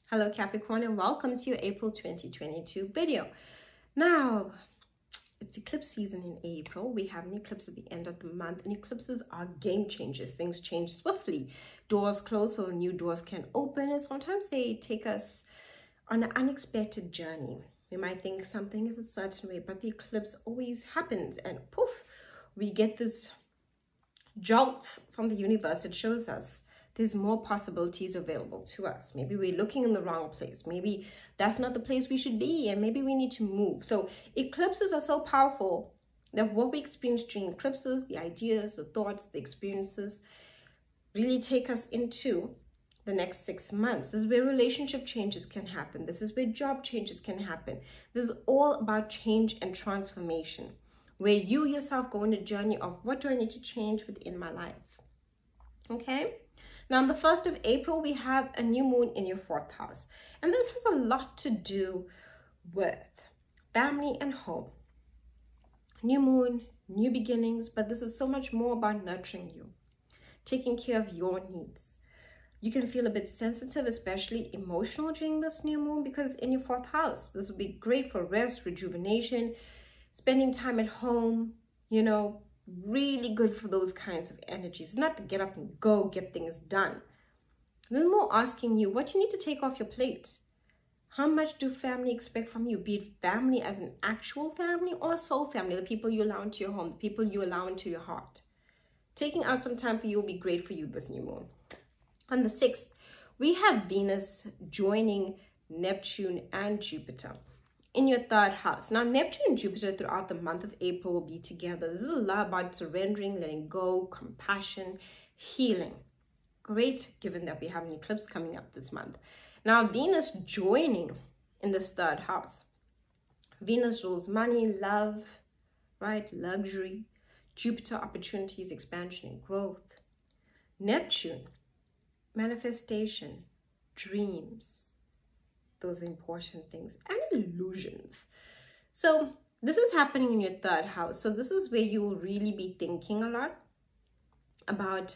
Hello Capricorn, and welcome to your April 2022 video. Now, it's eclipse season in April. We have an eclipse at the end of the month, and eclipses are game changers. Things change swiftly. Doors close so new doors can open, and sometimes they take us on an unexpected journey. We might think something is a certain way, but the eclipse always happens, and poof, we get this jolt from the universe. It shows us there's more possibilities available to us. Maybe we're looking in the wrong place. Maybe that's not the place we should be, and maybe we need to move. So eclipses are so powerful that what we experience during eclipses, the ideas, the thoughts, the experiences, really take us into the next 6 months. This is where relationship changes can happen. This is where job changes can happen. This is all about change and transformation, where you yourself go on a journey of what do I need to change within my life. Okay? Now, on the 1st of April, we have a new moon in your 4th house. And this has a lot to do with family and home. New moon, new beginnings, but this is so much more about nurturing you, taking care of your needs. You can feel a bit sensitive, especially emotional during this new moon because in your 4th house. This will be great for rest, rejuvenation, spending time at home, really good for those kinds of energies. It's not to get up and go, get things done. This is more asking you what you need to take off your plate. How much do family expect from you? Be it family as an actual family or soul family, the people you allow into your home, the people you allow into your heart. Taking out some time for you will be great for you this new moon. On the 6th, we have Venus joining Neptune and Jupiter in your 3rd house. Now, Neptune and Jupiter throughout the month of April will be together. This is a lot about surrendering, letting go, compassion, healing. Great, given that we have an eclipse coming up this month. Now, Venus joining in this 3rd house. Venus rules money, love, right? Luxury. Jupiter, opportunities, expansion, and growth. Neptune, manifestation, dreams. Those important things and illusions. So this is happening in your 3rd house. So this is where you will really be thinking a lot about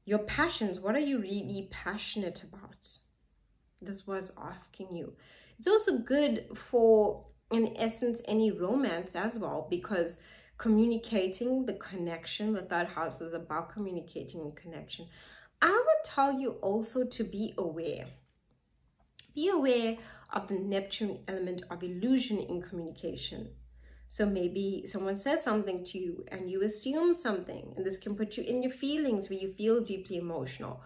your passions. What are you really passionate about? This is what's asking you. It's also good for, in essence, any romance as well, because communicating, the connection, the 3rd house is about communicating and connection. I would tell you also to be aware. Be aware of the Neptune element of illusion in communication. So maybe someone says something to you and you assume something, and this can put you in your feelings where you feel deeply emotional.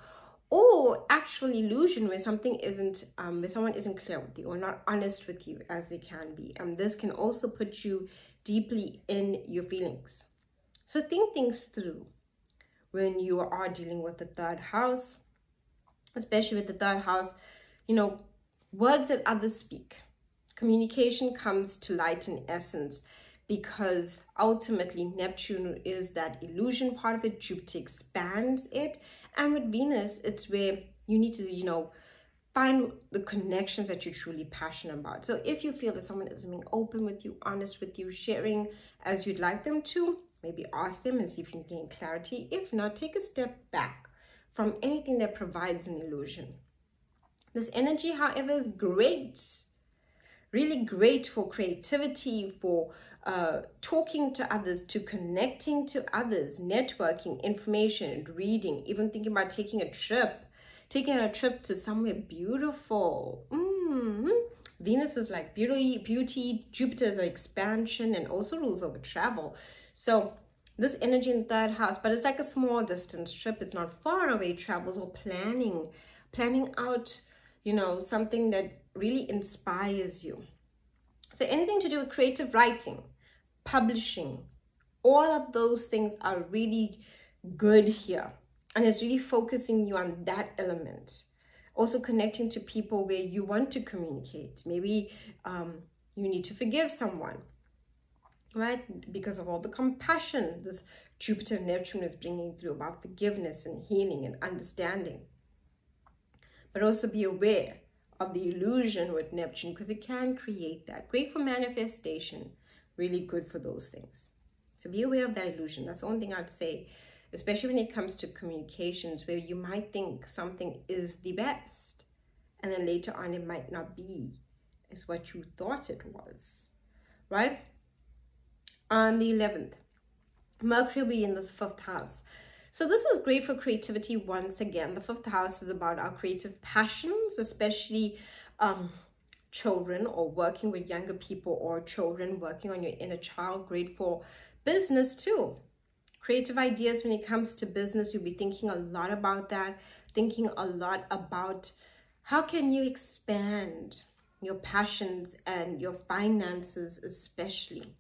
Or actual illusion where something isn't, where someone isn't clear with you or not honest with you as they can be. And this can also put you deeply in your feelings. So think things through when you are dealing with the 3rd house, especially with the 3rd house, words that others speak. Communication comes to light in essence because ultimately Neptune is that illusion part of it. Jupiter expands it. And with Venus, it's where you need to, find the connections that you're truly passionate about. So if you feel that someone isn't being open with you, honest with you, sharing as you'd like them to, maybe ask them and see if you can gain clarity. If not, take a step back from anything that provides an illusion. This energy, however, is great, really great for creativity, for talking to others, to connecting to others, networking, information, reading, even thinking about taking a trip to somewhere beautiful. Venus is like beauty, Jupiter is like expansion and also rules over travel. So this energy in the 3rd house, but it's like a small distance trip. It's not far away travels or planning out, something that really inspires you. So anything to do with creative writing, publishing, all of those things are really good here. And it's really focusing you on that element. Also connecting to people where you want to communicate. Maybe you need to forgive someone, right? Because of all the compassion this Jupiter and Neptune is bringing through about forgiveness and healing and understanding. But also be aware of the illusion with Neptune because it can create that. Great for manifestation, really good for those things. So be aware of that illusion. That's the only thing I'd say, especially when it comes to communications where you might think something is the best and then later on it might not be as what you thought it was, right? On the 11th, Mercury will be in this 5th house. So this is great for creativity once again. The 5th house is about our creative passions, especially children or working with younger people, or children working on your inner child. Great for business too. Creative ideas when it comes to business, you'll be thinking a lot about that, thinking a lot about how can you expand your passions and your finances especially.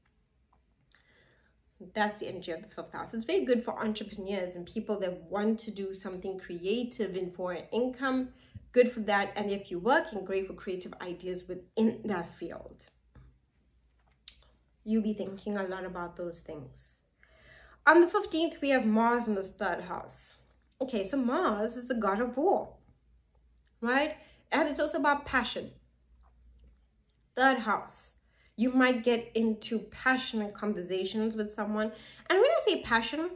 That's the energy of the 5th house. It's very good for entrepreneurs and people that want to do something creative and for an income. Good for that. And if you're working, great for creative ideas within that field. You'll be thinking a lot about those things. On the 15th, we have Mars in this 3rd house. Okay, so Mars is the god of war, right? And it's also about passion. 3rd house. You might get into passionate conversations with someone. And when I say passion,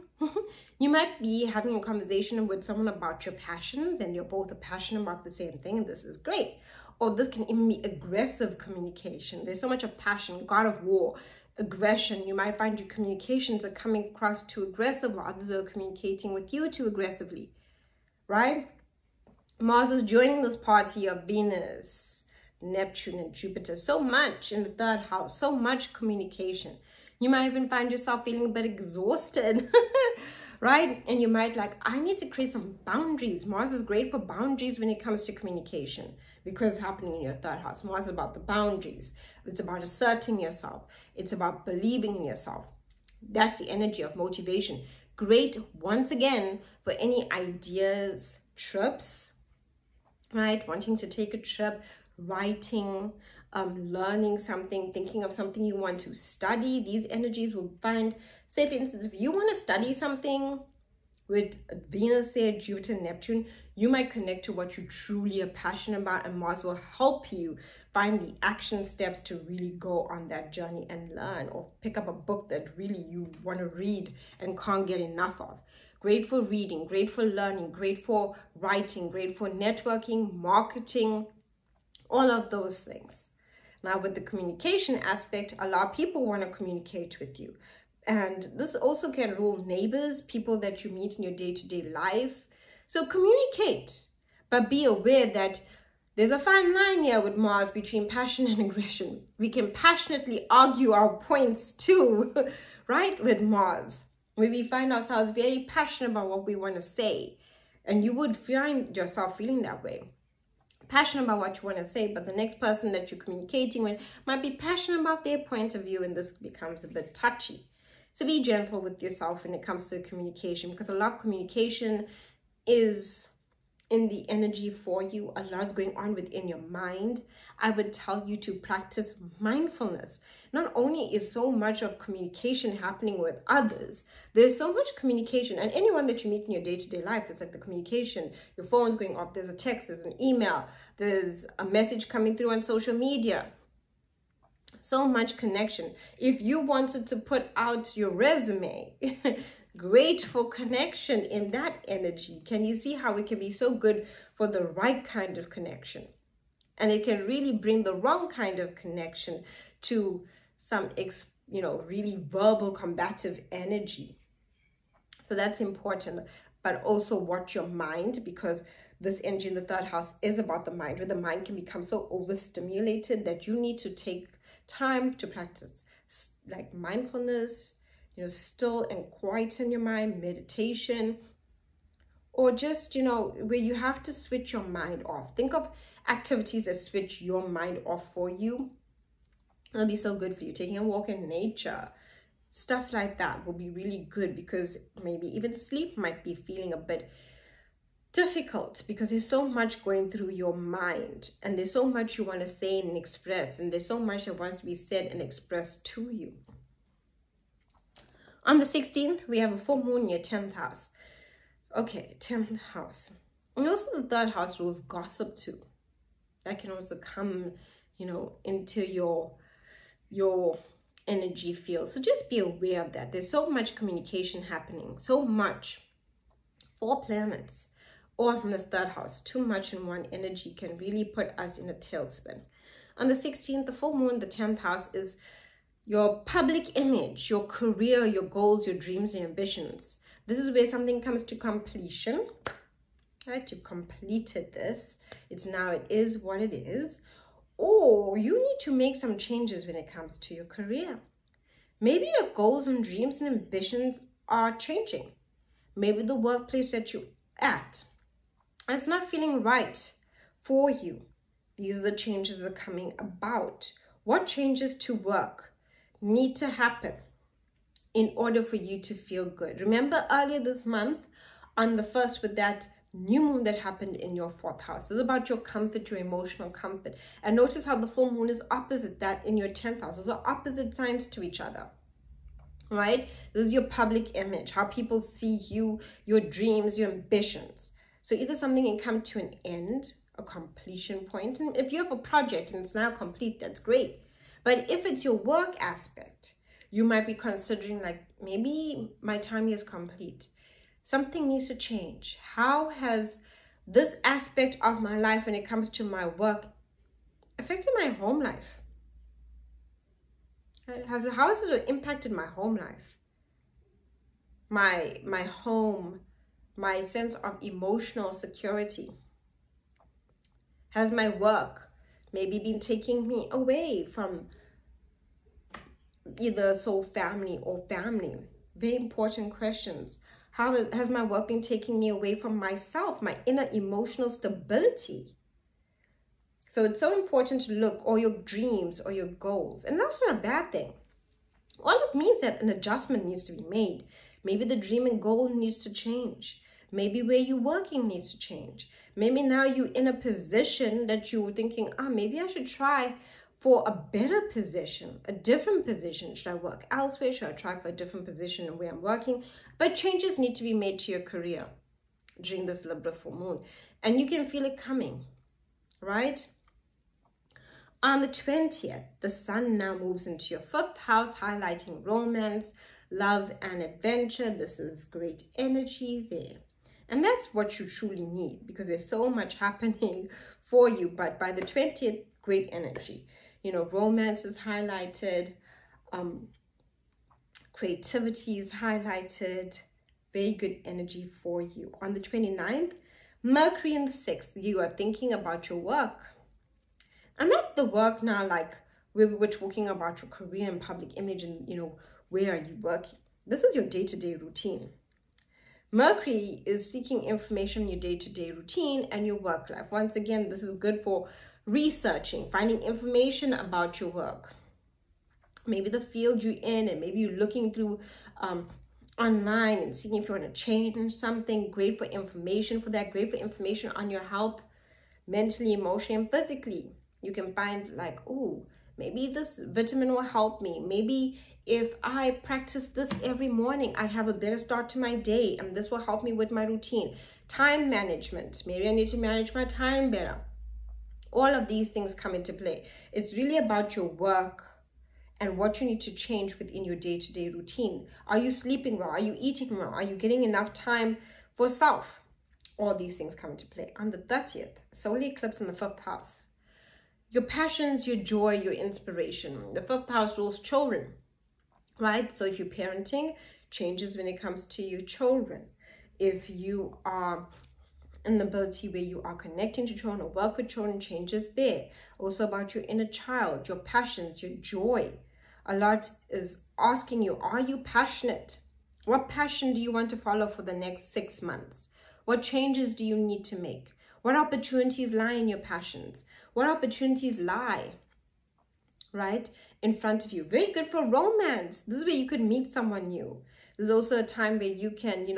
you might be having a conversation with someone about your passions and you're both passionate about the same thing. This is great. Or this can even be aggressive communication. There's so much of passion, god of war, aggression. You might find your communications are coming across too aggressive, or others are communicating with you too aggressively, right? Mars is joining this party of Venus, Neptune, and Jupiter. So much in the 3rd house, so much communication. You might even find yourself feeling a bit exhausted, right? And you might I need to create some boundaries. Mars is great for boundaries when it comes to communication, because it's happening in your 3rd house. Mars is about the boundaries. It's about asserting yourself. It's about believing in yourself. That's the energy of motivation. Great, once again, for any ideas, trips, right? Wanting to take a trip, writing, learning something, thinking of something you want to study. These energies will find, say for instance, if you want to study something with Venus there, Jupiter, Neptune, you might connect to what you truly are passionate about, and Mars will help you find the action steps to really go on that journey and learn, or pick up a book that really you want to read and can't get enough of. Great for reading, great for learning, great for writing, great for networking, marketing, all of those things. Now with the communication aspect, a lot of people want to communicate with you. And this also can rule neighbors, people that you meet in your day-to-day life. So communicate, but be aware that there's a fine line here with Mars between passion and aggression. We can passionately argue our points too, right? With Mars, where we find ourselves very passionate about what we want to say. And you would find yourself feeling that way. Passionate about what you want to say, but the next person that you're communicating with might be passionate about their point of view, and this becomes a bit touchy. So be gentle with yourself when it comes to communication, because a lot of communication is in the energy for you. A lot's going on within your mind. I would tell you to practice mindfulness. Not only is so much of communication happening with others, there's so much communication, and anyone that you meet in your day-to-day life, there's the communication. Your phone's going off, there's a text, there's an email, there's a message coming through on social media. So much connection. If you wanted to put out your resume, great for connection in that energy. Can you see how it can be so good for the right kind of connection? And it can really bring the wrong kind of connection to some, really verbal combative energy. So that's important. But also watch your mind, because this energy in the 3rd house is about the mind, where the mind can become so overstimulated that you need to take time to practice like mindfulness, still and quiet in your mind, meditation, or just, where you have to switch your mind off. Think of activities that switch your mind off for you. It'll be so good for you. Taking a walk in nature, stuff like that will be really good, because maybe even sleep might be feeling a bit difficult, because there's so much going through your mind, and there's so much you want to say and express, and there's so much that wants to be said and expressed to you. On the 16th, we have a full moon in your 10th house. Okay, 10th house. And also the 3rd house rules gossip too. That can also come, into your energy field. So just be aware of that. There's so much communication happening, so much. 4 planets or from this third house. Too much in one energy can really put us in a tailspin. On the 16th, the full moon, the 10th house, is your public image, your career, your goals, your dreams, and ambitions. This is where something comes to completion, right? You've completed this. It is what it is. Or you need to make some changes when it comes to your career. Maybe your goals and dreams and ambitions are changing. Maybe the workplace that you're at, it's not feeling right for you. These are the changes that are coming about. What changes to work need to happen in order for you to feel good? Remember earlier this month on the 1st with that new moon that happened in your 4th house. It's about your comfort, your emotional comfort. And notice how the full moon is opposite that in your 10th house. Those are opposite signs to each other. Right? This is your public image, how people see you, your dreams, your ambitions. So either something can come to an end, a completion point. And if you have a project and it's now complete, that's great. But if it's your work aspect, you might be considering like, maybe my time is complete. Something needs to change. How has this aspect of my life when it comes to my work affected my home life? How has it impacted my home life? My home, my sense of emotional security? Has my work maybe been taking me away from either soul family or family? Very important questions. How has my work been taking me away from myself, my inner emotional stability? So it's so important to look all your dreams or your goals. And that's not a bad thing. All it means that an adjustment needs to be made. Maybe the dream and goal needs to change. Maybe where you're working needs to change. Maybe now you're in a position that you were thinking, maybe I should try for a better position, a different position. Should I work elsewhere? Should I try for a different position where I'm working? But changes need to be made to your career during this Libra full moon. And you can feel it coming, right? On the 20th, the sun now moves into your 5th house, highlighting romance, love, and adventure. This is great energy there. And that's what you truly need because there's so much happening for you. But by the 20th, great energy. You know, romance is highlighted. Creativity is highlighted. Very good energy for you. On the 29th, Mercury in the 6th, you are thinking about your work. And not the work now like where we were talking about your career and public image and, where are you working? This is your day-to-day routine. Mercury is seeking information in your day-to-day routine and your work life. Once again, this is good for researching, finding information about your work. Maybe the field you're in and maybe you're looking through online and seeing if you want to change something. Great for information for that. Great for information on your health, mentally, emotionally, and physically. You can find like, maybe this vitamin will help me. Maybe if I practice this every morning, I'd have a better start to my day. And this will help me with my routine. Time management. Maybe I need to manage my time better. All of these things come into play. It's really about your work and what you need to change within your day-to-day routine. Are you sleeping well? Are you eating well? Are you getting enough time for self? All these things come into play. On the 30th, solar eclipse in the 5th house. Your passions, your joy, your inspiration. The 5th house rules children, right? So if you're parenting, changes when it comes to your children. If you are in the ability where you are connecting to children or work with children, changes there. Also about your inner child, your passions, your joy. A lot is asking you, are you passionate? What passion do you want to follow for the next 6 months? What changes do you need to make? What opportunities lie in your passions? What opportunities lie, right, in front of you? Very good for romance. This is where you could meet someone new. There's also a time where you can,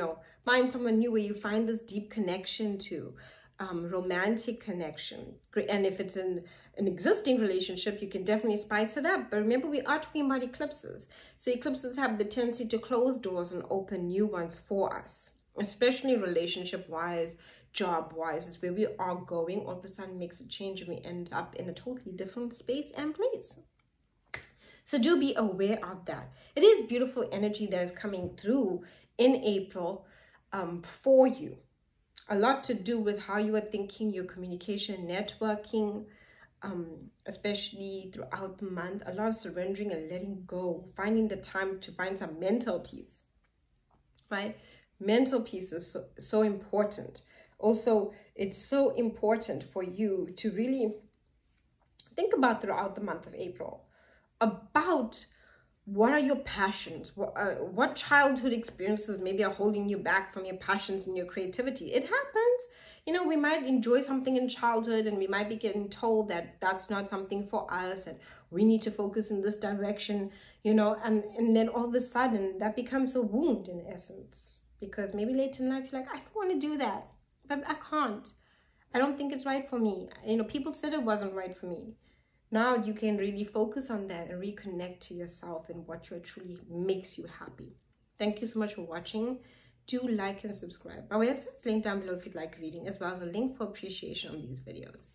find someone new where you find this deep connection to, romantic connection. And if it's an existing relationship, you can definitely spice it up. But remember, we are talking about eclipses. So eclipses have the tendency to close doors and open new ones for us, especially relationship-wise, job-wise. Is where we are going. All of a sudden makes a change and we end up in a totally different space and place. So do be aware of that. It is beautiful energy that is coming through in April for you. a lot to do with how you are thinking, your communication, networking, especially throughout the month. A lot of surrendering and letting go, finding the time to find some mental peace, right? Mental peace is so important. Also, it's so important for you to really think about throughout the month of April about what are your passions, what childhood experiences maybe are holding you back from your passions and your creativity. It happens. You know, we might enjoy something in childhood and we might be getting told that that's not something for us and we need to focus in this direction, you know, and then all of a sudden that becomes a wound in essence, because maybe later in life you're like, I still want to do that, but I can't. I don't think it's right for me. You know, people said it wasn't right for me. Now you can really focus on that and reconnect to yourself and what truly makes you happy. Thank you so much for watching. Do like and subscribe. My website's linked down below if you'd like reading, as well as a link for appreciation on these videos.